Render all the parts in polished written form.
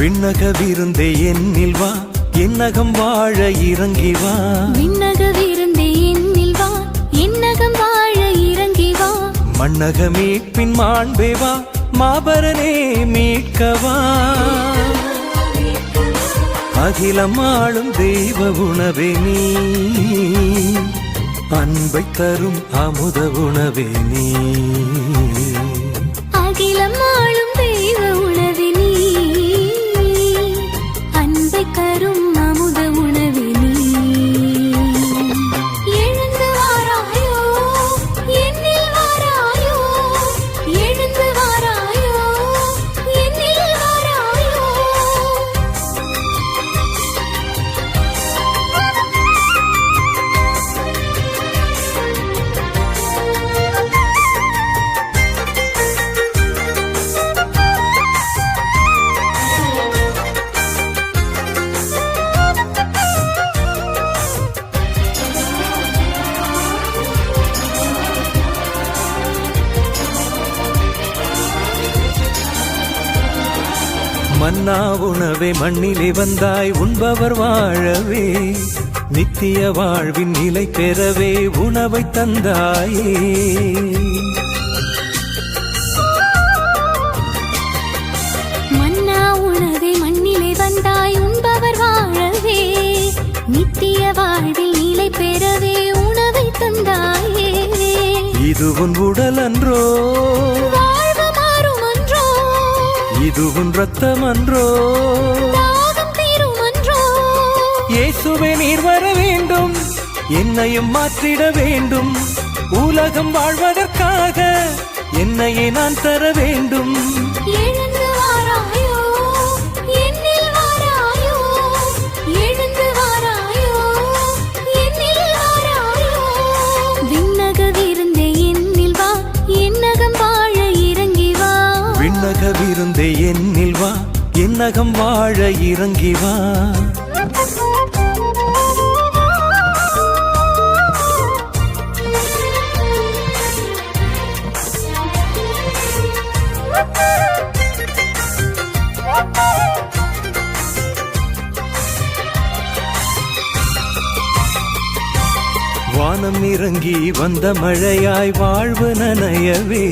விண்ணக விருந்தே என்னில் வா, என்னகம் வாழ இறங்கி வா. விண்ணக விருந்தே என்னில் வா, என்னகம் வாழ இறங்கி வா. மண்ணக மீட்பின் மாண்பே வா, மாபரனே மீட்கவா. அகிலம் ஆளும் தெய்வ உணவே நீ, அன்பை தரும் அமுத உணவே நீ. அகிலம் ஆளும் தெய்வ உணவே நீ, அன்பை தரும் அமுத உணவே நீ. எழுந்து வாராயோ, என்னில் வாராயோ, எழுந்து வாராயோ, என்னில் வாராயோ. மன்னா உணவே மண்ணிலே வந்தாய், உண்பவர் வாழவே, நித்திய வாழ்வின் நிலை பெறவே உணவை தந்தாயே. மன்னா உணவே மண்ணிலே வந்தாய், உண்பவர் வாழவே, நித்திய வாழ்வில் நிலை பெறவே உணவை தந்தாயே. இது உன் உடல் அன்றோ, வாழ்வு மாறும் அன்றோ, இது உன் ரத்தம் அன்றோ, தாகம் தீரும் அன்றோ. இயேசுவே நீர் வர வேண்டும், என்னையும் மாற்றிட வேண்டும். உலகம் வாழ்வதற்காக என்னையே நான் தர வேண்டும். எழுந்து வாராயோ, என்னில் வாராயோ, எழுந்து வாராயோ, என்னில் வாராயோ. விண்ணக விருந்தே என்னில் வா, என்னகம் வாழ இறங்கி வா. விண்ணக விருந்தே என்னில் வா, என்னகம் வாழ இறங்கி வா. வானம் இறங்கி வந்த மழையாய் வாழ்வு நனையவே,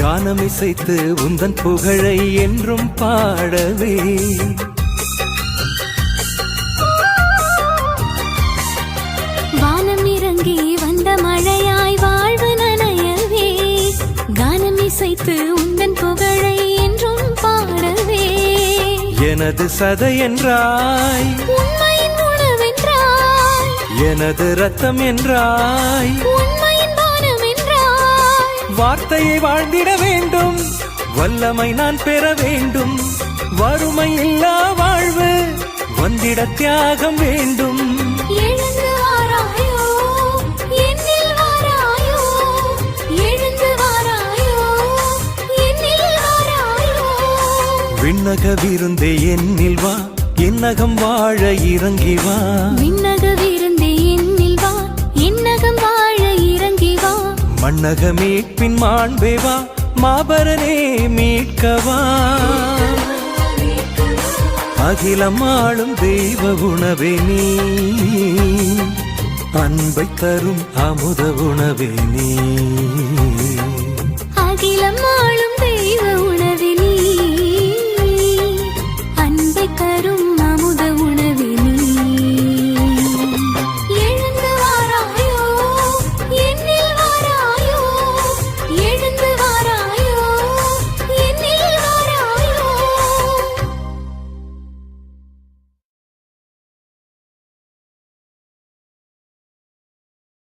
கானம் இசைத்து உந்தன் புகழை என்றும் பாடவே. வானம் இறங்கி வந்த மழையாய் வாழ்வு நனையவே, கானம் இசைத்து உந்தன் புகழை என்றும் பாடவே. எனது சதை என்றாய், உண்மையின் உணவென்றாய், எனது ரத்தம் என்றாய், உண்மையின் பானம் என்றாய். வார்த்தையை வாழ்ந்திட வேண்டும், வல்லமை நான் பெற வேண்டும். வறுமை இல்லா வாழ்வு வந்திட தியாகம் வேண்டும். எழுந்து வாராயோ, என்னில் வாராயோ, எழுந்து வாராயோ, என்னில் வாராயோ. விண்ணக விருந்தே என்னில் வா, என்னகம் வாழ இறங்கி வா. விண்ணக விருந்தே என்னில் வா, என்னகம் வாழ இறங்கி வா. மண்ணக மீட்பின் மாண்பே வா, மாபரனே மீட்கவா. அகிலம் ஆளும் தெய்வ உணவே நீ, அன்பை தரும் அமுத உணவே நீ. அகிலம்